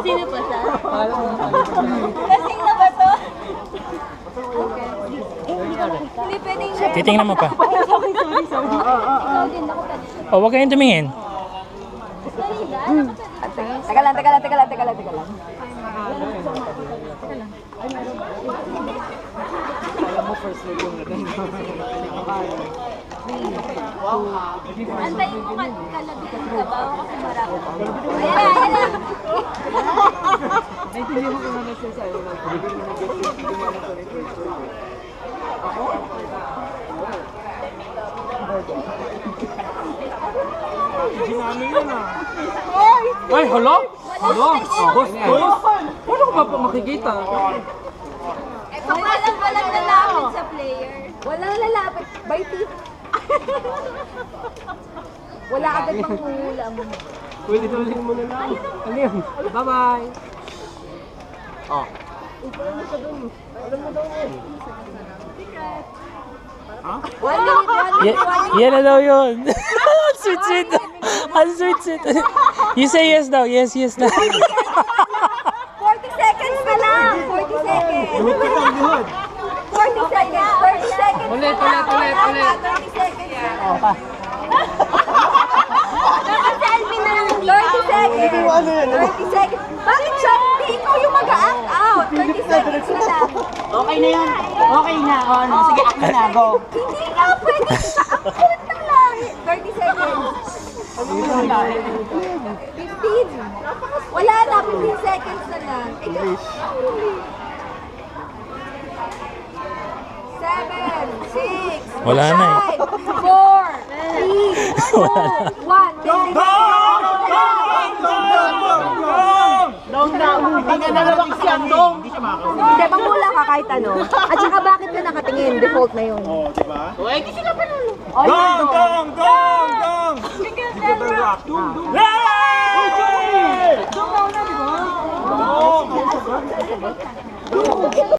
Sino pa siya? Lasing na ba to? Hindi pwedeng... Titingnan mo pa. Sorry. Ikaw din, ako pa din. O, huwag kayong tumingin. Teka lang. Antayin mo kalabihan ka ba? Kasi marami. Ayan na. Naintindihan ko na siya sa'yo. Ginamit yun ah. Ay, hala? Hala? Boss. Paano ko pa makikita? Walang lalapit sa player. Walang lalapit. By teeth. Wala agad manghula mo. Pwede tuloy mo na lang. Ano yun? Bye-bye. Oh. One minute. Yan na daw yun. Sweet. Ang sweet. You say yes daw. Yes daw. 40 seconds na lang. 40 seconds. Duhod ka lang, duhod. 40 seconds. 30 seconds. Ulit. 30 seconds. Selfie na lang. 30 seconds. 30 seconds. Bakit siya? Hindi ikaw yung mag-act out. 30 seconds na lang. Okay na yan. Okay na. O, ano, sige, ako na. Go. Hindi ka pwede sa akot na lang. 30 seconds. 15. Wala na. 15 seconds na lang. 7, 6, Wala na eh. 5, 4, 3, 2, 1. Hindi nga nalabak si Andong. Hindi siya makakawin. Hindi, manghula ka kahit ano. At saka bakit ka nakatingin? Default na yun. Oh, di ba? O, eh, di sila pa nulo. Dong! Yay! Doon na, di ba?